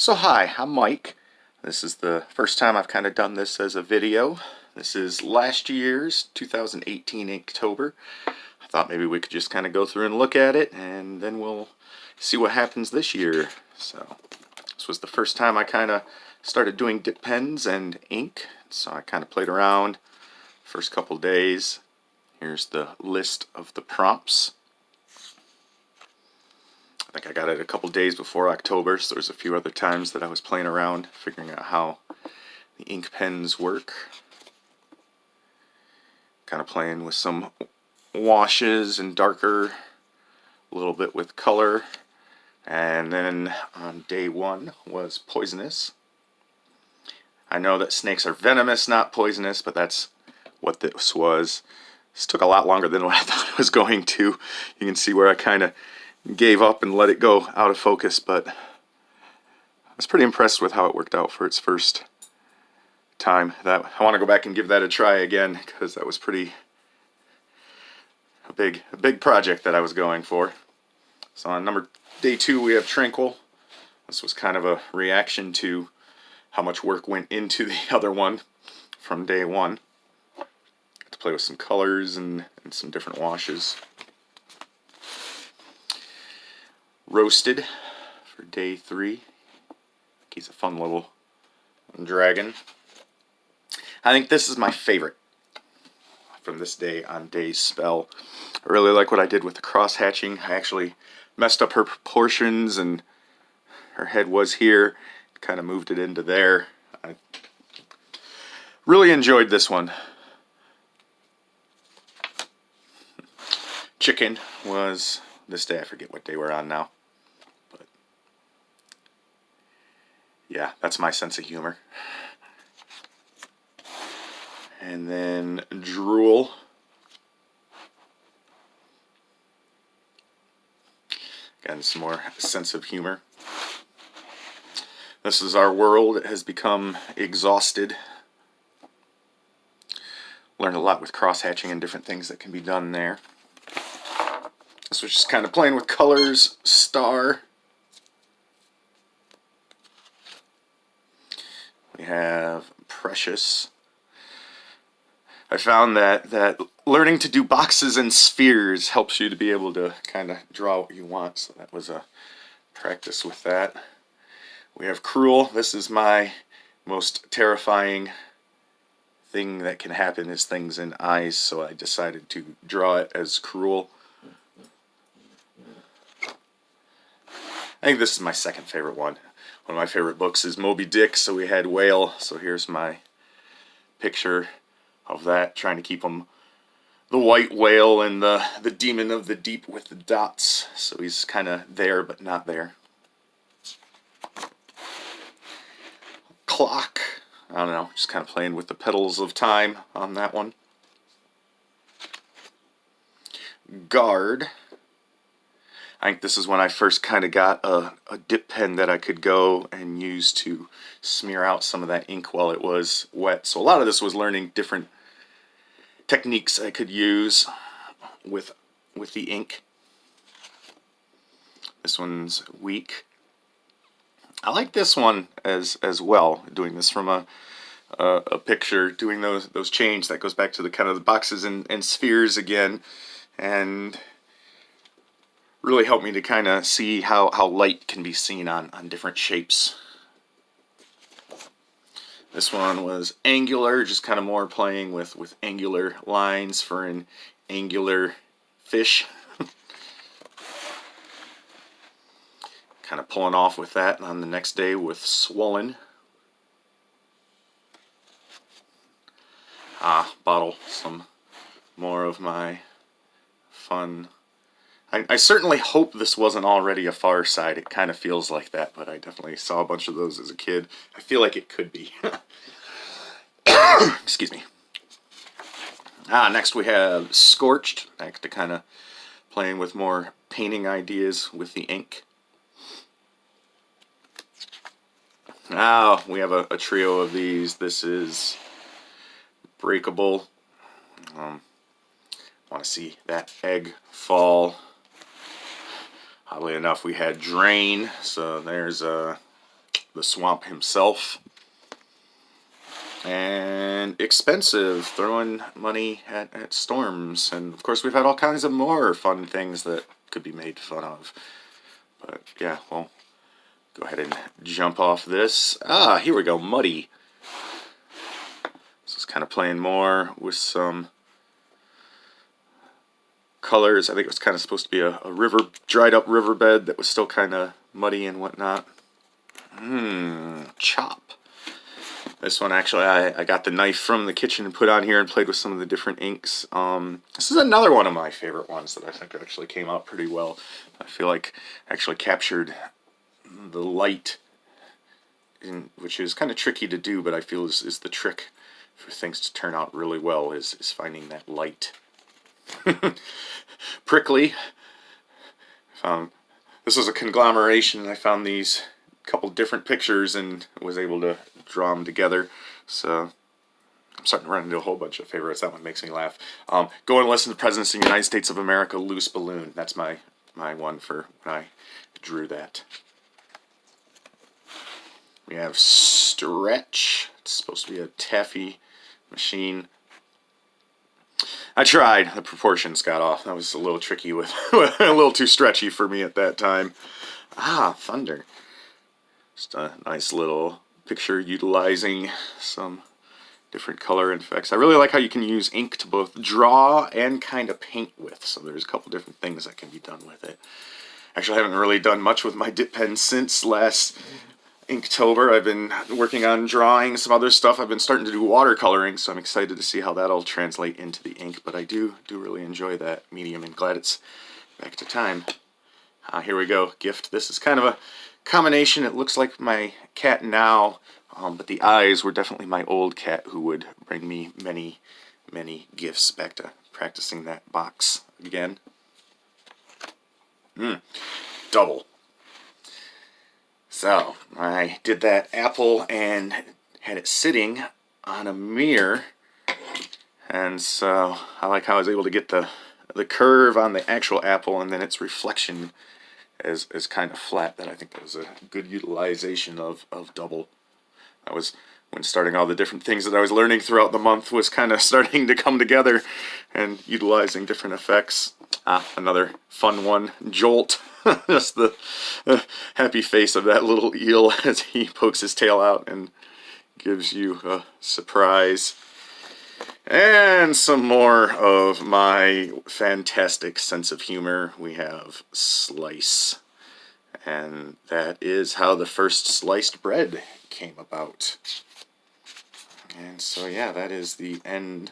So hi, I'm Mike. This is the first time I've kind of done this as a video. This is last year's 2018 Inktober. I thought maybe we could just kind of go through and look at it, and then we'll see what happens this year. So this was the first time I kind of started doing dip pens and ink, so I kind of played around first couple days. Here's the list of the prompts. I think I got it a couple days before October, so there's a few other times that I was playing around figuring out how the ink pens work. Kind of playing with some washes and darker, a little bit with color. And then on day one was poisonous. I know that snakes are venomous, not poisonous, but that's what this was. This took a lot longer than what I thought it was going to. You can see where I kind of gave up and let it go out of focus, but I was pretty impressed with how it worked out for its first time. I want to go back and give that a try again, because that was a big project that I was going for. So on day two we have Tranquil. This was kind of a reaction to how much work went into the other one from day one. To play with some colors and some different washes. Roasted for day three. He's a fun little dragon. I think this is my favorite from this day on Day's spell. I really like what I did with the cross hatching. I actually messed up her proportions, and her head was here. Kind of moved it into there. I really enjoyed this one. Chicken was this day. I forget what day we're on now. But yeah, that's my sense of humor. And then Drool. Again, some more sense of humor. This is our world. It has become exhausted. Learned a lot with cross-hatching and different things that can be done there. This was just kind of playing with colors. Star. We have Precious. I found that learning to do boxes and spheres helps you to be able to kind of draw what you want, so that was a practice with that. We have Cruel. This is my most terrifying thing that can happen, is things in eyes, so I decided to draw it as Cruel. I think this is my second favorite one. One of my favorite books is Moby Dick, so we had Whale, so here's my picture of that, trying to keep him the white whale and the demon of the deep with the dots, so he's kind of there but not there. Clock. I don't know, just kind of playing with the petals of time on that one. Guard. I think this is when I first kind of got a dip pen that I could go and use to smear out some of that ink while it was wet. So a lot of this was learning different techniques I could use with the ink. This one's Weak. I like this one as well, doing this from a picture, doing those chains. That goes back to the kind of the boxes and spheres again, and really helped me to kind of see how light can be seen on different shapes. This one was Angular, just kind of more playing with angular lines for an angular fish. Kind of pulling off with that on the next day with Swollen. Bottle some more of my fun. I certainly hope this wasn't already a Far Side. It kind of feels like that, but I definitely saw a bunch of those as a kid. I feel like it could be. Excuse me. Next we have Scorched. Back to kind of playing with more painting ideas with the ink. Now we have a trio of these. This is Breakable. Want to see that egg fall. Oddly enough, we had Drain, so there's a the swamp himself. And expensive, throwing money at storms. And of course we've had all kinds of more fun things that could be made fun of. But yeah, well, go ahead and jump off this. Ah, here we go, Muddy. This is kind of playing more with some colors. I think it was kind of supposed to be a dried up riverbed that was still kind of muddy and whatnot. Chop. This one actually, I got the knife from the kitchen and put on here and played with some of the different inks. This is another one of my favorite ones that I think actually came out pretty well. I feel like actually captured the light, which is kind of tricky to do, but I feel is the trick for things to turn out really well is finding that light. Prickly. This was a conglomeration. I found these couple different pictures and was able to draw them together. So I'm starting to run into a whole bunch of favorites. That one makes me laugh. Go and listen to Presidents of the United States of America, Loose Balloon. That's my one for when I drew that. We have Stretch. It's supposed to be a taffy machine. I tried. The proportions got off. That was a little tricky with a little too stretchy for me at that time. Ah, Thunder. Just a nice little picture utilizing some different color effects. I really like how you can use ink to both draw and kind of paint with. So there's a couple different things that can be done with it. Actually, I haven't really done much with my dip pen since last Inktober. I've been working on drawing some other stuff. I've been starting to do watercoloring, so I'm excited to see how that'll translate into the ink. But I do really enjoy that medium and glad it's back to time. Here we go, Gift. This is kind of a combination. It looks like my cat now, but the eyes were definitely my old cat who would bring me many gifts. Back to practicing that box again. Double. So I did that apple and had it sitting on a mirror, and so I like how I was able to get the curve on the actual apple and then its reflection is kind of flat. That I think that was a good utilization of double. That was when starting all the different things that I was learning throughout the month was kind of starting to come together and utilizing different effects. Another fun one, Jolt. Just the happy face of that little eel as he pokes his tail out and gives you a surprise. And some more of my fantastic sense of humor. We have Slice. And that is how the first sliced bread came about. And so yeah, that is the end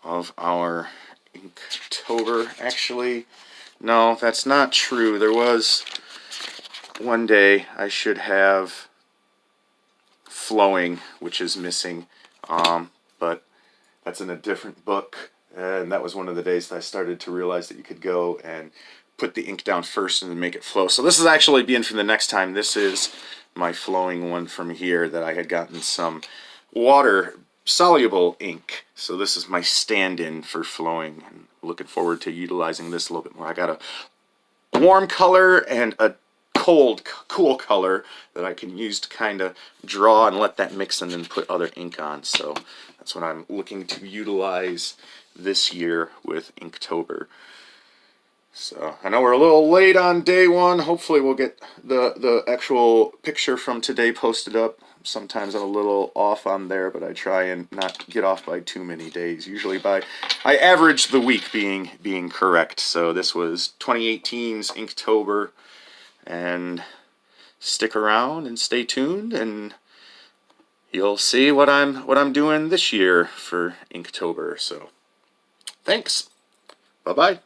of our Inktober. Actually, no, that's not true. There was one day I should have Flowing, which is missing, but that's in a different book, and that was one of the days that I started to realize that you could go and put the ink down first and then make it flow. So this is actually being for the next time. This is my flowing one from here that I had gotten some water-soluble ink. So this is my stand-in for flowing, and looking forward to utilizing this a little bit more. I got a warm color and a cool color that I can use to kind of draw and let that mix and then put other ink on. So that's what I'm looking to utilize this year with Inktober. So I know we're a little late on day one. Hopefully we'll get the actual picture from today posted up. Sometimes I'm a little off on there, but I try and not get off by too many days. Usually I average the week being correct. So this was 2018's Inktober, and stick around and stay tuned, and you'll see what I'm doing this year for Inktober. So thanks. Bye-bye.